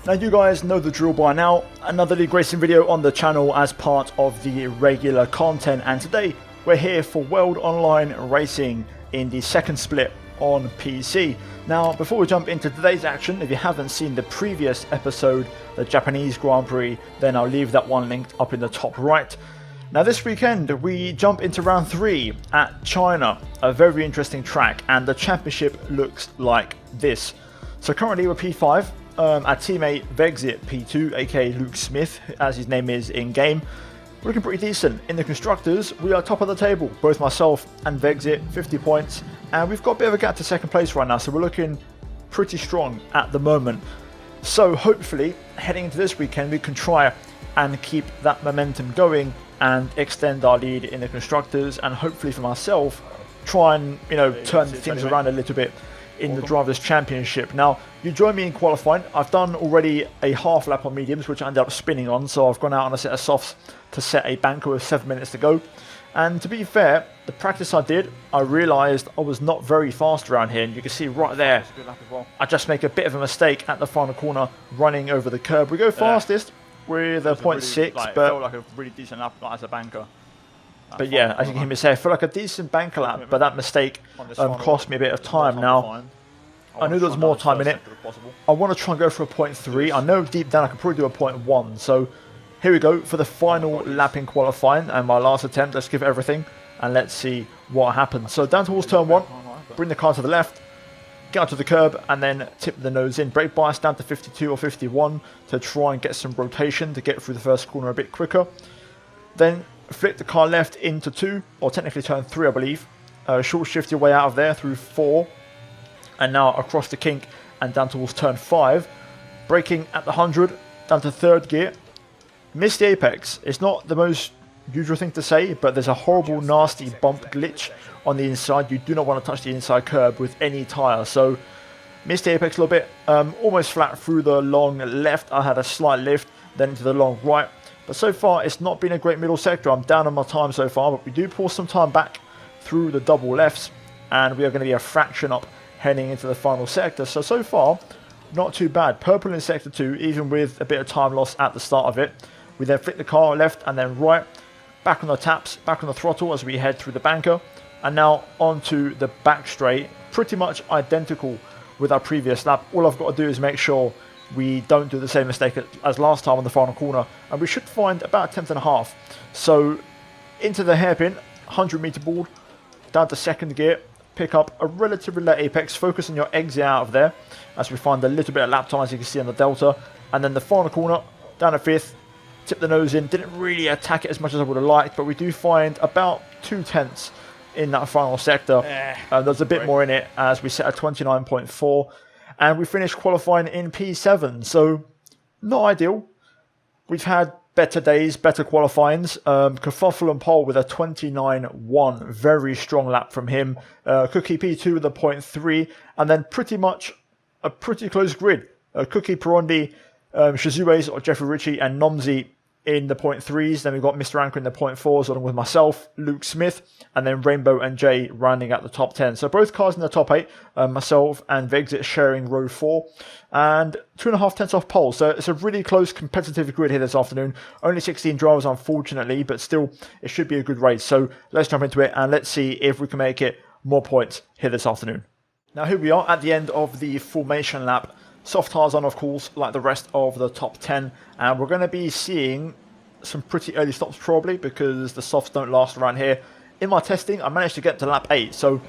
Now you guys know the drill by now, another league racing video on the channel as part of the regular content, and today we're here for World Online Racing in the second split on PC. Now before we jump into today's action, if you haven't seen the previous episode, the Japanese Grand Prix, then I'll leave that one linked up in the top right. Now this weekend we jump into round 3 at China, a very interesting track, and the championship looks like this. So currently we're P5. Our teammate Vexit P2, aka Luke Smith, as his name is in game. We're looking pretty decent. In the constructors, we are top of the table. Both myself and Vexit, 50 points. And we've got a bit of a gap to second place right now, so we're looking pretty strong at the moment. So hopefully, heading into this weekend, we can try and keep that momentum going and extend our lead in the constructors, and hopefully for myself, try and turn things around a little bit in the Drivers' Championship. Now, you join me in qualifying. I've done already a half lap on mediums, which I ended up spinning on, so I've gone out on a set of softs to set a banker with 7 minutes to go. And to be fair, the practice I did, I realised I was not very fast around here, and you can see right there, I just make a bit of a mistake at the final corner, running over the curb. We go fastest with a 0.6, but it felt like a really decent lap as a banker. But yeah, as you can hear me say, I feel like a decent banker lap, but that mistake cost me a bit of time. Now, I knew there was more time in it. I want to try and go for a 0.3. I know deep down I could probably do a 0.1. So here we go for the final lap in qualifying and my last attempt. Let's give it everything and let's see what happens. So down towards turn 1, bring the car to the left, get onto the curb and then tip the nose in. Brake bias down to 52 or 51 to try and get some rotation to get through the first corner a bit quicker. Then flick the car left into 2, or technically turn 3 I believe. Short shift your way out of there through 4. And now across the kink and down towards turn 5. Braking at the 100, down to 3rd gear. Missed the apex. It's not the most usual thing to say, but there's a horrible nasty bump glitch on the inside. You do not want to touch the inside curb with any tyre. So missed the apex a little bit. Almost flat through the long left. I had a slight lift, then into the long right. But so far, it's not been a great middle sector. I'm down on my time so far, but we do pull some time back through the double lefts, and we are going to be a fraction up heading into the final sector. So far, not too bad. Purple in sector 2, even with a bit of time loss at the start of it. We then flick the car left and then right, back on the taps, back on the throttle as we head through the banker, and now onto the back straight, pretty much identical with our previous lap. All I've got to do is make sure we don't do the same mistake as last time on the final corner, and we should find about a 10th. So into the hairpin, 100 meter board, down to 2nd gear, pick up a relatively late apex, focus on your exit out of there as we find a little bit of lap time as you can see on the delta, and then the final corner, down to 5th, tip the nose in. Didn't really attack it as much as I would have liked, but we do find about 2/10 in that final sector. There's a bit more in it as we set a 29.4. And we finished qualifying in P7, so not ideal. We've had better days, better qualifyings. Kerfuffle and Pole with a 29.1, very strong lap from him. Cookie P2 with a 0.3, and then pretty much a pretty close grid. Cookie, Perondi, Shizue's or Jeffrey Ritchie, and Nomzi in the 0.3s. Then we've got Mr. Anchor in the 0.4s, along with myself, Luke Smith, and then Rainbow and Jay rounding out the top 10. So both cars in the top 8, myself and Vexit sharing row 4, and 2.5 tenths off pole. So it's a really close competitive grid here this afternoon. Only 16 drivers, unfortunately, but still it should be a good race. So let's jump into it and let's see if we can make it more points here this afternoon. Now here we are at the end of the formation lap. Soft tyres on, of course, like the rest of the top 10, and we're going to be seeing some pretty early stops probably because the softs don't last around here. In my testing, I managed to get to lap 8, so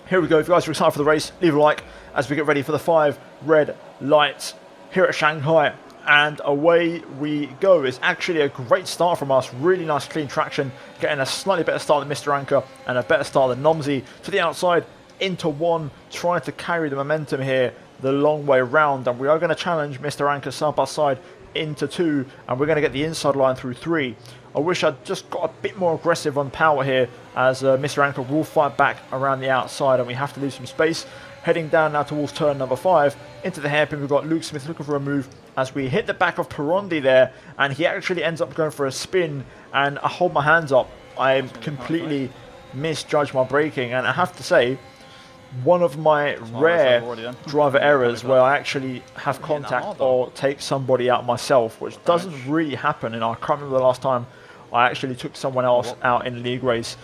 here we go. If you guys are excited for the race, leave a like as we get ready for the 5 red lights here at Shanghai, and away we go. It's actually a great start from us, really nice clean traction, getting a slightly better start than Mr. Anchor and a better start than Nomzi. To the outside, into 1, trying to carry the momentum here the long way round, and we are going to challenge Mr. Anchor side by side into 2, and we're going to get the inside line through 3. I wish I'd just got a bit more aggressive on power here, as Mr. Anchor will fight back around the outside and we have to leave some space. Heading down now towards turn number 5 into the hairpin, we've got Luke Smith looking for a move as we hit the back of Perondi there, and he actually ends up going for a spin, and I hold my hands up. I completely misjudged my braking, and I have to say one of my rare driver errors where I actually have contact or take somebody out myself, which doesn't really happen. And I can't remember the last time I actually took someone else out in a league race.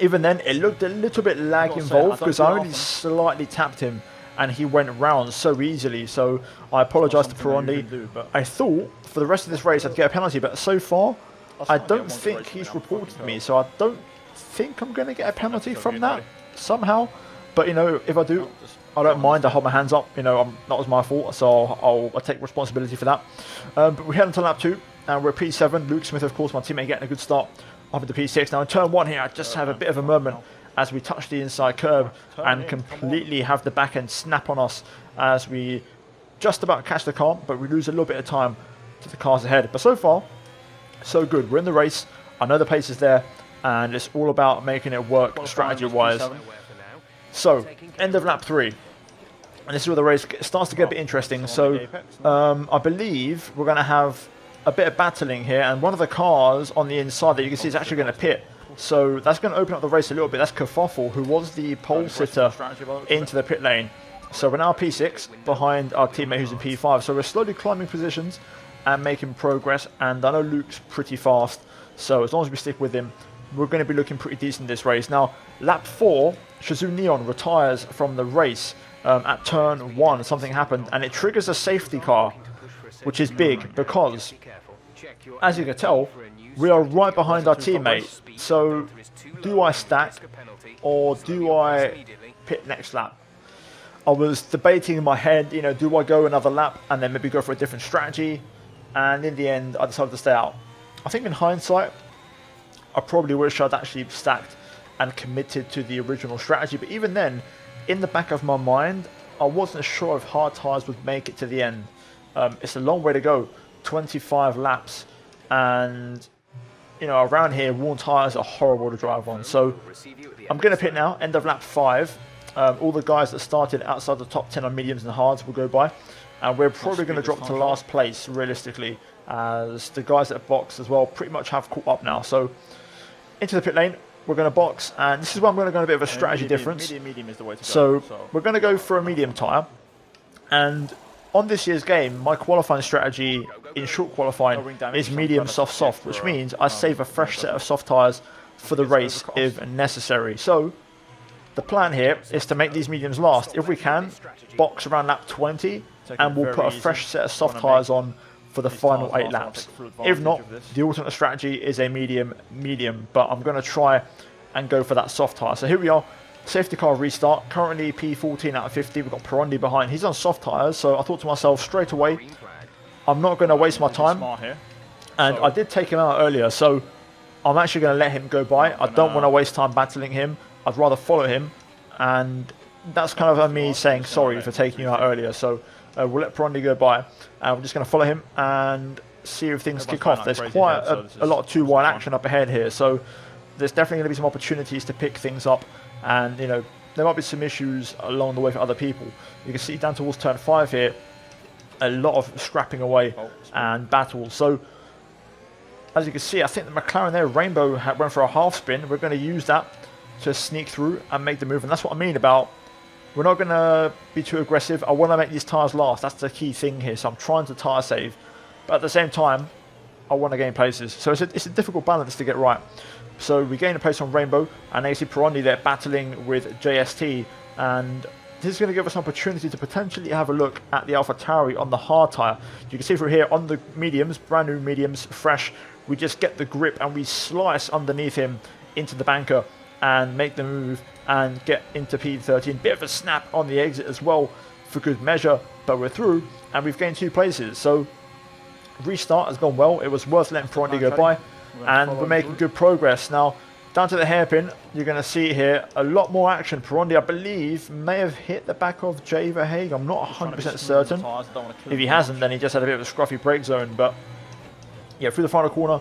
Even then, it looked a little bit lag involved because I only slightly tapped him and he went round so easily. So I apologise to Perondi. I thought for the rest of this race I'd get a penalty, but so far I don't think he's reported me. So I don't think I'm going to get a penalty from that somehow. But, you know, if I do, I don't mind. I hold my hands up. You know, that was my fault, so I'll take responsibility for that. But we head into lap 2, and we're at P7. Luke Smith, of course, my teammate, getting a good start up into P6. Now in turn 1 here, I just have a bit of a moment as we touch the inside curb and completely have the back end snap on us as we just about catch the car, but we lose a little bit of time to the cars ahead. But so far, so good. We're in the race. I know the pace is there, and it's all about making it work strategy-wise. So, end of lap 3. And this is where the race starts to get a bit interesting. So, I believe we're going to have a bit of battling here, and one of the cars on the inside that you can see is actually going to pit. So that's going to open up the race a little bit. That's Kerfuffle, who was the pole sitter into the pit lane. So we're now P6 behind our teammate who's in P5. So we're slowly climbing positions and making progress. And I know Luke's pretty fast, so as long as we stick with him, we're going to be looking pretty decent this race. Now, lap 4, Shazoo Neon retires from the race at turn 1. Something happened, and it triggers a safety car, which is big because, as you can tell, we are right behind our teammate. So, do I stack or do I pit next lap? I was debating in my head, you know, do I go another lap and then maybe go for a different strategy? And in the end, I decided to stay out. I think in hindsight, I probably wish I'd actually stacked and committed to the original strategy. But even then, in the back of my mind, I wasn't sure if hard tyres would make it to the end. It's a long way to go, 25 laps, and you know, around here, worn tyres are horrible to drive on. So I'm going to pit now, end of lap 5. All the guys that started outside the top 10 on mediums and hards will go by, and we're probably going to drop to last place realistically, as the guys that have boxed as well pretty much have caught up now. So into the pit lane, we're going to box, and this is where I'm going to go a bit of a strategy difference. Medium is the way to go. So we're going to go for a medium tyre, and on this year's game, my qualifying strategy in short qualifying is medium soft, which means I save a fresh set of soft tyres for the race if necessary. So the plan here is to make these mediums last. If we can, box around lap 20, and we'll put a fresh set of soft tyres on for the final 8 laps. If not, the alternate strategy is a medium, but I'm going to try and go for that soft tyre. So here we are. Safety car restart, currently P14 out of 50, we've got Perondi behind, he's on soft tyres, so I thought to myself straight away, I'm not going to waste my time, and I did take him out earlier, so I'm actually going to let him go by. I don't want to waste time battling him, I'd rather follow him, and that's kind of me saying sorry for taking you out earlier, so we'll let Perondi go by, and we're just going to follow him and see if things kick off. There's quite a lot of 2-wide action up ahead here, so there's definitely going to be some opportunities to pick things up. And, you know, there might be some issues along the way for other people. You can see down towards turn 5 here, a lot of scrapping away and battles. So, as you can see, I think the McLaren there, Rainbow, went for a half spin. We're going to use that to sneak through and make the move. And that's what I mean about, we're not going to be too aggressive. I want to make these tyres last. That's the key thing here. So I'm trying to tyre save. But at the same time, I want to gain places. So it's a difficult balance to get right. So we gain a place on Rainbow, and now you see Perondi there battling with JST, and this is going to give us an opportunity to potentially have a look at the AlphaTauri on the hard tyre. You can see through here on the mediums, brand new mediums, fresh, we just get the grip and we slice underneath him into the banker and make the move and get into P13. Bit of a snap on the exit as well for good measure, but we're through and we've gained 2 places. So restart has gone well. It was worth letting Perondi go by. And we're making good progress. Now, down to the hairpin, you're going to see here a lot more action. Perondi, I believe, may have hit the back of Jay Verhaeghe. I'm not 100% certain. If he hasn't, then he just had a bit of a scruffy brake zone. But, yeah, through the final corner,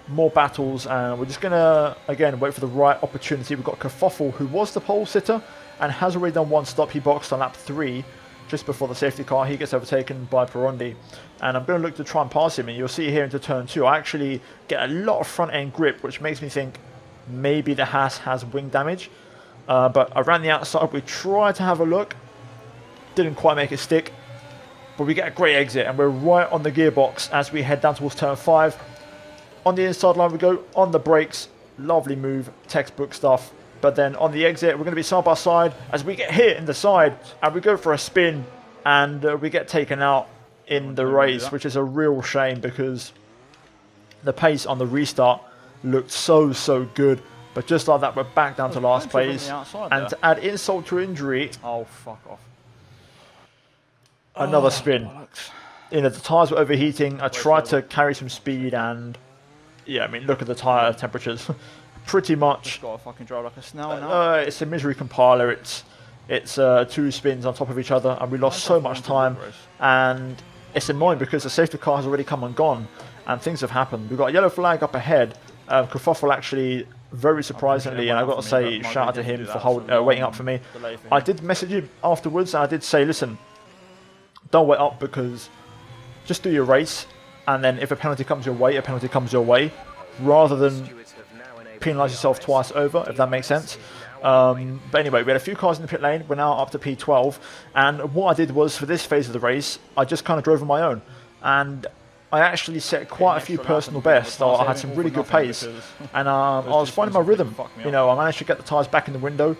more battles. And we're just going to, again, wait for the right opportunity. We've got Kerfuffle, who was the pole sitter and has already done 1 stop. He boxed on lap 3. Just before the safety car, he gets overtaken by Perondi, and I'm going to look to try and pass him, and you'll see here into turn 2 I actually get a lot of front end grip, which makes me think maybe the Haas has wing damage. But around the outside, we tried to have a look. Didn't quite make it stick. But we get a great exit, and we're right on the gearbox as we head down towards turn 5. On the inside line we go, on the brakes. Lovely move, textbook stuff. But then on the exit, we're going to be side by side as we get hit in the side. And we go for a spin, and we get taken out in the race, which is a real shame because the pace on the restart looked so good. But just like that, we're back down to last place. And to add insult to injury... Oh, fuck off. Another spin. You know, the tyres were overheating. I tried to carry some speed and... Yeah, I mean, look at the tyre temperatures. Pretty much... Just got to fucking drive like a snail now. It's a misery compiler. It's 2 spins on top of each other, and we lost so much time. And it's annoying because the safety car has already come and gone, and things have happened. We've got a yellow flag up ahead. Kerfuffle actually, very surprisingly, and I've got to say, shout out to him for waiting up for me. I did message him afterwards, and I did say, listen, don't wait up because just do your race, and then if a penalty comes your way, a penalty comes your way, rather than penalise yourself twice over, if that makes sense. But anyway, we had a few cars in the pit lane. We're now up to P12, and what I did was, for this phase of the race, I just kind of drove on my own, and I actually set quite a few personal bests. I had some really good pace, and I was finding my rhythm. You know, I managed to get the tyres back in the window,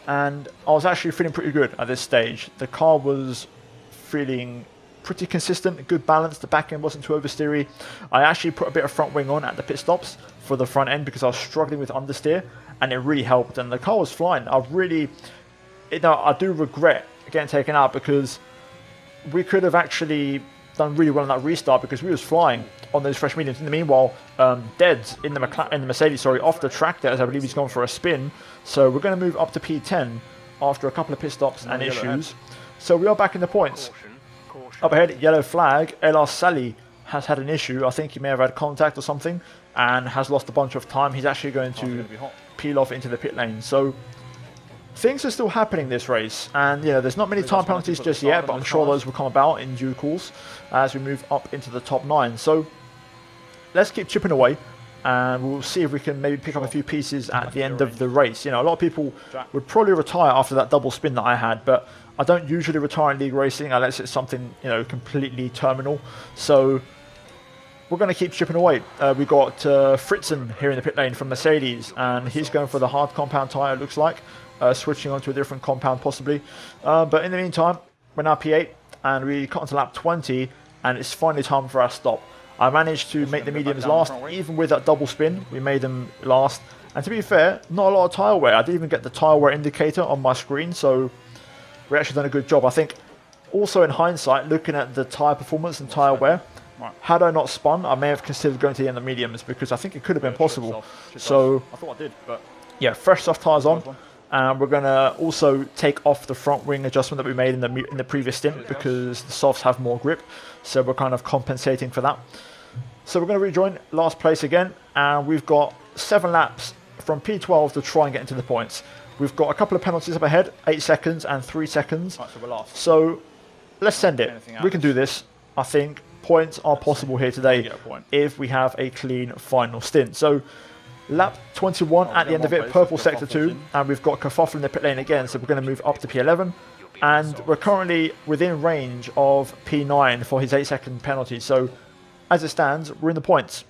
and I was actually feeling pretty good at this stage. The car was feeling pretty consistent, good balance. The back end wasn't too oversteery. I actually put a bit of front wing on at the pit stops for the front end because I was struggling with understeer, and it really helped. And the car was flying. I do regret getting taken out because we could have actually done really well on that restart because we was flying on those fresh mediums. In the meanwhile, Dead's in the Mercedes, off the track there, as I believe he's gone for a spin. So we're going to move up to P10 after a couple of pit stops and issues. So we are back in the points. Up ahead, yellow flag. LR Sally has had an issue. I think he may have had contact or something and has lost a bunch of time. He's actually going to peel off into the pit lane. So things are still happening this race, and you know, there's not many time penalties just yet, but I'm sure those will come about in due course as we move up into the top 9. So let's keep chipping away, and we'll see if we can maybe pick up a few pieces at the end of the race. You know, a lot of people would probably retire after that double spin that I had, but I don't usually retire in league racing unless it's something, you know, completely terminal. So we're going to keep chipping away. We got Fritzen here in the pit lane from Mercedes, and he's going for the hard compound tyre, it looks like. Switching onto a different compound possibly. But in the meantime, we're now P8, and we cut onto lap 20, and it's finally time for our stop. I managed to make the mediums last, even with that double spin, we made them last. And to be fair, not a lot of tyre wear. I didn't even get the tyre wear indicator on my screen, so we've actually done a good job. I think also in hindsight, looking at the tyre performance and tyre wear, had I not spun, I may have considered going to the end of mediums because I think it could have been possible. So I thought I did, but yeah, fresh soft tyres on. And we're going to also take off the front wing adjustment that we made in the previous stint because the softs have more grip. So we're kind of compensating for that. So we're going to rejoin last place again. And we've got 7 laps from P12 to try and get into the points. We've got a couple of penalties up ahead, 8 seconds and 3 seconds. Right, so we're last. So let's send it. We can do this. I think points are possible here today if we have a clean final stint. So lap 21 at the end of it, purple sector 2, and we've got Kerfuffle in the pit lane again, so we're going to move up to P11, and we're currently within range of P9 for his 8-second penalty. So as it stands, we're in the points.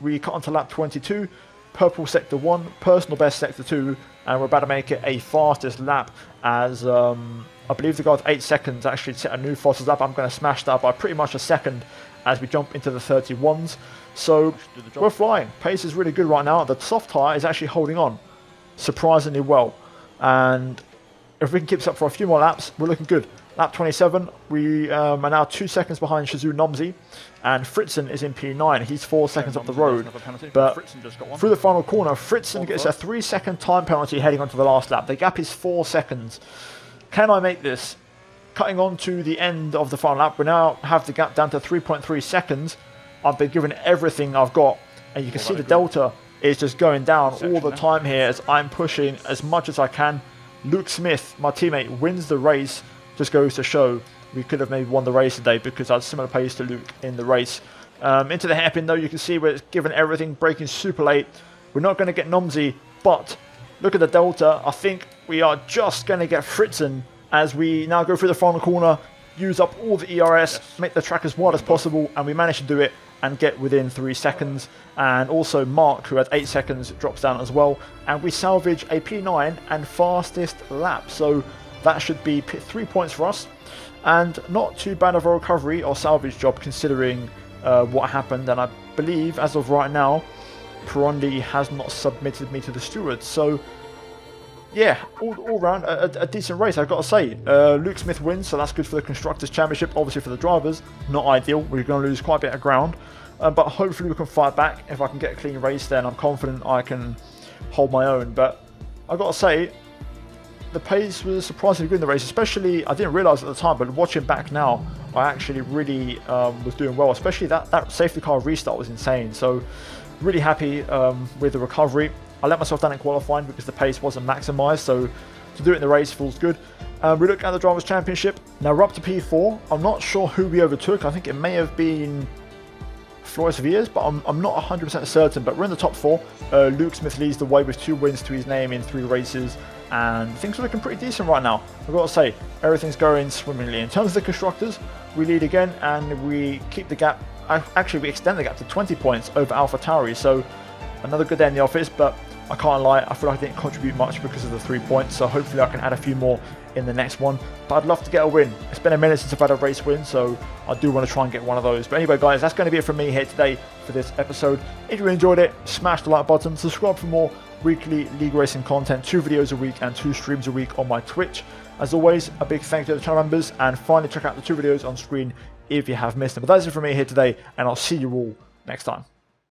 We cut onto lap 22, purple sector 1, personal best sector 2, and we're about to make it a fastest lap as I believe the guy with 8 seconds actually set a new fastest lap. I'm going to smash that by pretty much a second as we jump into the 31s. So we're flying. Pace is really good right now. The soft tyre is actually holding on surprisingly well. And if we can keep this up for a few more laps, we're looking good. Lap 27, we are now 2 seconds behind Shizu Nomzi. And Fritzen is in P9. He's 4 seconds off the road. But through the final corner, Fritzen gets a 3-second time penalty heading onto the last lap. The gap is 4 seconds. Can I make this? Cutting on to the end of the final lap, we now have the gap down to 3.3 seconds. I've been given everything I've got, and you can see the delta is just going down all the time here as I'm pushing as much as I can. Luke Smith, my teammate, wins the race. Just goes to show we could have maybe won the race today because I had similar pace to Luke in the race. Into the hairpin though, you can see where it's given everything, braking super late. We're not going to get Nomzi, but look at the delta. I think we are just going to get Fritzen as we now go through the final corner, use up all the ERS, make the track as wide as possible, and we managed to do it and get within 3 seconds. And also Mark, who had 8 seconds, drops down as well, and we salvage a P9 and fastest lap. So that should be 3 points for us, and not too bad of a recovery or salvage job considering what happened. And I believe as of right now, Pirondi has not submitted me to the stewards. So yeah, all round a decent race, I've got to say. Luke Smith wins, so that's good for the Constructors' Championship. Obviously for the drivers, not ideal. We're going to lose quite a bit of ground, but hopefully we can fight back. If I can get a clean race, then I'm confident I can hold my own. But I've got to say, the pace was surprisingly good in the race, especially, I didn't realise at the time, but watching back now, I actually really was doing well, especially that safety car restart was insane. So really happy with the recovery. I let myself down in qualifying because the pace wasn't maximised, so to do it in the race feels good. We look at the Drivers' Championship. Now we're up to P4. I'm not sure who we overtook. I think it may have been Floris Viers, but I'm not 100% certain. But we're in the top 4. Luke Smith leads the way with 2 wins to his name in 3 races, and things are looking pretty decent right now. I've got to say, everything's going swimmingly. In terms of the Constructors, we lead again, and we keep the gap. Actually, we extend the gap to 20 points over AlphaTauri, so another good day in the office. But I can't lie, I feel like I didn't contribute much because of the 3 points, so hopefully I can add a few more in the next one. But I'd love to get a win. It's been a minute since I've had a race win, so I do want to try and get one of those. But anyway guys, that's going to be it from me here today for this episode. If you enjoyed it, smash the like button, subscribe for more weekly league racing content, 2 videos a week and 2 streams a week on my Twitch. As always, a big thank you to the channel members, and finally check out the 2 videos on screen if you have missed them. But that's it from me here today, and I'll see you all next time.